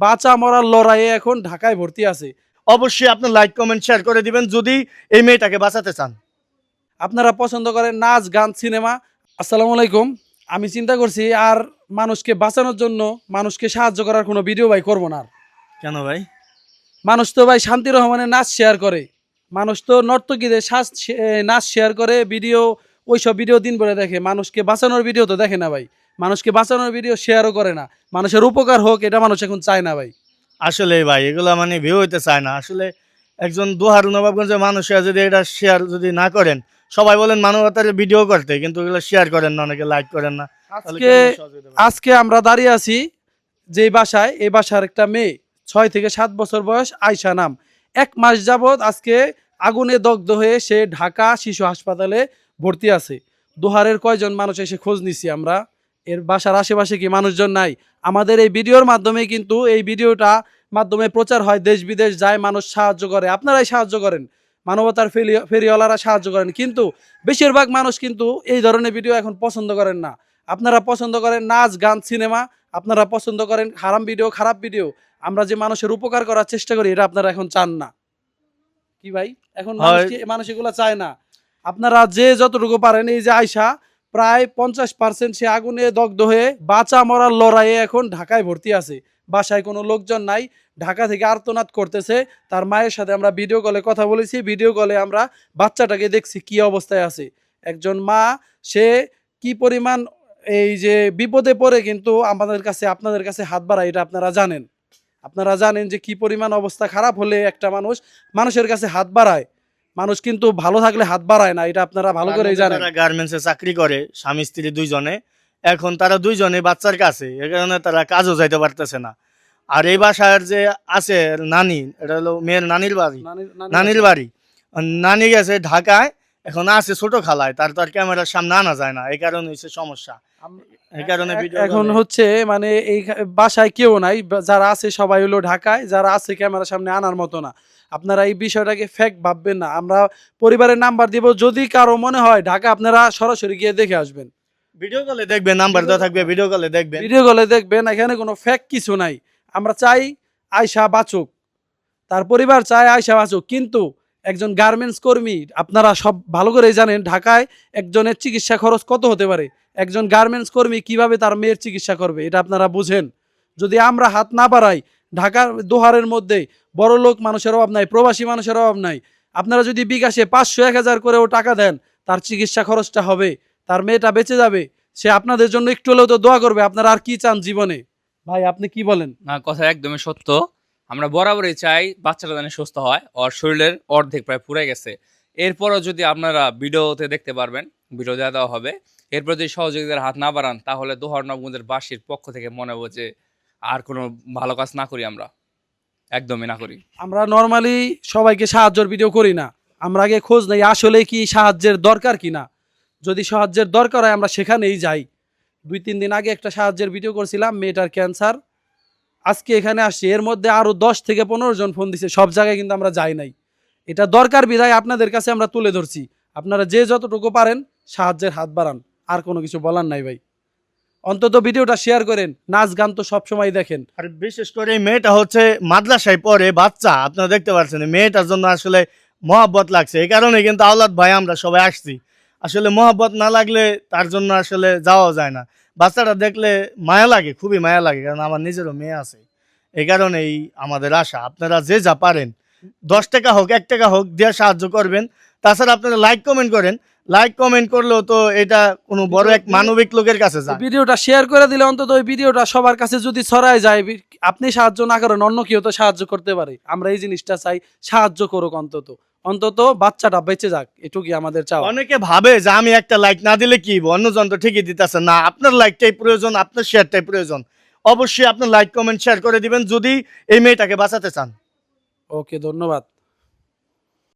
বাঁচা মরার লড়াইয়ে এখন ঢাকায় ভর্তি আছে। অবশ্যই আপনি লাইক কমেন্ট শেয়ার করে দিবেন যদি এই মেয়েটাকে বাঁচাতে চান। আপনারা পছন্দ করেন নাচ গান সিনেমা। আসসালামু আলাইকুম। আমি চিন্তা করছি আর মানুষকে বাঁচানোর জন্য মানুষকে সাহায্য করার কোনো ভিডিও ভাই করবো না। কেন ভাই? মানুষ তো ভাই শান্তির রহমানের নাচ শেয়ার করে, মানুষ তো নর্তকীদের নাচ শেয়ার করে ভিডিও, ওইসব ভিডিও দিন ভরে দেখে, মানুষকে বাঁচানোর ভিডিও তো দেখে না ভাই। মানুষকে বাঁচানোর ভিডিও শেয়ারও করে না, মানুষের উপকার হোক এটা মানুষ এখন চায় না ভাই। আসলে ভাই এগুলা মানে ভিউ হইতে চায় না। আসলে একজন দোহার নবাবগঞ্জের মানুষ যদি এটা শেয়ার যদি না করেন, সবাই বলেন মানবতার ভিডিও করতে, কিন্তু এগুলো শেয়ার করেন না, অনেকে লাইক করেন না। আজকে আজকে আমরা দাঁড়িয়ে আছি যে বাসায়, এই বাসার একটা মেয়ে 6 থেকে 7 বছর বয়স, আয়শা নাম। 1 মাস যাবৎ আজকে আগুনে দগ্ধ হয়ে সে ঢাকা শিশু হাসপাতালে ভর্তি আছে। দোহারের কয়জন মানুষ এসে খোঁজ নিছি আমরা, এর বাসার আশেপাশে কি মানুষজন নাই? আমাদের এই ভিডিওর মাধ্যমে কিন্তু এই ভিডিওটা মাধ্যমে প্রচার হয়, দেশ বিদেশ যায়, মানুষ সাহায্য করে, আপনারাই সাহায্য করেন, মানবতার ফেরিওয়ালারা সাহায্য করেন, কিন্তু বেশিরভাগ মানুষ কিন্তু এই ধরনের ভিডিও এখন পছন্দ করেন না। আপনারা পছন্দ করেন নাচ গান সিনেমা, আপনারা পছন্দ করেন হারাম ভিডিও, খারাপ ভিডিও। আমরা যে মানুষের উপকার করার চেষ্টা করি এটা আপনারা এখন চান না কি ভাই? এখন মানুষ এগুলা চায় না। আপনারা যে যতটুকু পারেন, এই যে আয়শা প্রায় 50% সে আগুনে দগ্ধ হয়ে বাঁচা মরার লড়াইয়ে এখন ঢাকায় ভর্তি আছে। বাসায় কোনো লোকজন নাই, ঢাকা থেকে আর্তনাদ করতেছে। তার মায়ের সাথে আমরা ভিডিও কলে কথা বলেছি, ভিডিও কলে আমরা বাচ্চাটাকে দেখছি কি অবস্থায় আছে। একজন মা, সে কি পরিমাণ এই যে বিপদে পড়ে কিন্তু আমাদের কাছে, আপনাদের কাছে হাত বাড়ায়, এটা আপনারা জানেন। আপনারা জানেন যে কি পরিমাণ অবস্থা খারাপ হলে একটা মানুষ মানুষের কাছে হাত বাড়ায়। মানুষ কিন্তু ভালো থাকলে হাত বাড়ায় না, এটা আপনারা ভালো করেই জানেন। তারা গার্মেন্টসে চাকরি করে, স্বামী স্ত্রী দুইজনে। এখন তারা দুইজনে বাচ্চার কাছে, এ কারণে তারা কাজও যাইতে পারতেছে না। আর এই বাসার যে আছে নানি, এটা হলো মেয়ের নানির বাড়ি, নানির বাড়ি। নানি গেছে ঢাকায়, এখন আছে ছোট খালায়, তার তো আর ক্যামেরার সামনে আনা যায় না, এই কারণে হচ্ছে সমস্যা। এই কারণে এখন হচ্ছে মানে এই বাসায় কেউ নাই, যারা আছে সবাই হলো ঢাকায়, যারা আছে ক্যামেরার সামনে আনার মতো না। আপনারা এই বিষয়টাকে ফেক ভাববেন না। আমরা পরিবারের নাম্বার দিব, যদি কারো মনে হয় ঢাকা, আপনারা সরাসরি গিয়ে দেখে আসবেন। ভিডিও কলে দেখবেন, নাম্বার দেওয়া থাকবে, ভিডিও কলে দেখবেন, ভিডিও কলে দেখবেন। এখানে কোনো ফেক কিছু নাই। আমরা চাই আয়শা বাঁচুক, তার পরিবার চায় আয়শা বাঁচুক, কিন্তু একজন গার্মেন্টস কর্মী, আপনারা সব ভালো করেই জানেন ঢাকায় একজনের চিকিৎসা খরচ কত হতে পারে। একজন গার্মেন্টস কর্মী কিভাবে তার মেয়ের চিকিৎসা করবে এটা আপনারা বুঝেন। যদি আমরা হাত না বাড়াই, ঢাকার দোহারের মধ্যে বড় লোক মানুষের অভাব নাই, প্রবাসী মানুষের অভাব নাই। আপনারা যদি বিকাশে 500-1000 করেও টাকা দেন, তার চিকিৎসা খরচটা হবে, তার মেয়েটা বেঁচে যাবে, সে আপনাদের জন্য একটু হলেও তো দোয়া করবে। আপনারা আর কি চান জীবনে? ভাই আপনি কি বলেন? না, কথা একদমই সত্য। আমরা বরাবরই চাই বাচ্চাটা যেন সুস্থ হয়। ওর শরীরের অর্ধেক প্রায় পুড়ে গেছে। এরপরও যদি আপনারা ভিডিওতে দেখতে পারবেন, ভিডিও দেওয়া হবে। এরপর যদি সহযোগিতার হাত না বাড়ান, তাহলে দোহার নবগঞ্জের বাসীর পক্ষ থেকে মনে হবে যে আর কোনো ভালো কাজ না করি, আমরা একদমই না করি। আমরা নর্মালি সবাইকে সাহায্যের ভিডিও করি না, আমরা আগে খোঁজ নেই আসলে কি সাহায্যের দরকার কিনা। যদি সাহায্যের দরকার হয় আমরা সেখানেই যাই। 2-3 দিন আগে একটা সাহায্যের ভিডিও করছিলাম, মেয়েটার ক্যান্সার। আজকে এখানে আসছি, এর মধ্যে আরো 10 থেকে 15 জন ফোন দিছে, সব জায়গায় কিন্তু আমরা যাই নাই। এটা দরকার বিধায় আপনাদের কাছে আমরা তুলে ধরছি। আপনারা যে যতটুকু পারেন সাহায্যের হাত বাড়ান, আর কোনো কিছু বলার নাই ভাই। অন্তত ভিডিওটা শেয়ার করেন, নাচ গান তো সবসময় দেখেন। আর বিশেষ করে এই মেয়েটা হচ্ছে মাদ্রাসায় পড়ে, বাচ্চা, আপনারা দেখতে পাচ্ছেন। এই মেয়েটার জন্য আসলে মহাব্বত লাগছে, এই কারণে কিন্তু আওলাদ ভাই আমরা সবাই আসছি। আসলে মহাব্বত না লাগলে তার জন্য আসলে যাওয়া যায় না। বাচ্চাটা দেখলে মায়া লাগে, খুবই মায়া লাগে, কারণ আমার নিজেরও মেয়ে আছে। এই কারণেই আমাদের আশা, আপনারা যে যা পারেন, 10 টাকা হোক, 1 টাকা হোক, দিয়ে সাহায্য করবেন। তাছাড়া আপনারা লাইক কমেন্ট করেন, লাইক কমেন্ট করলেও তো এটা কোনো বড় এক মানবিক লোকের কাছে যায়। ভিডিওটা শেয়ার করে দিলে অন্তত ওই ভিডিওটা সবার কাছে যদি ছড়ায় যায়, আপনি সাহায্য না করেন অন্য কেউ তো সাহায্য করতে পারে। আমরা এই জিনিসটা চাই, সাহায্য করুক, অন্তত অন্তত বাচ্চাটা বেঁচে যাক, এটুকুই আমাদের চাওয়া। অনেকে ভাবে যে আমি একটা লাইক না দিলে কি অন্যজন তো ঠিকই দিতেছে না। আপনার লাইকটাই প্রয়োজন, আপনার শেয়ারটাই প্রয়োজন। অবশ্যই আপনার লাইক কমেন্ট শেয়ার করে দিবেন যদি এই মেয়েটাকে বাঁচাতে চান। ওকে, ধন্যবাদ।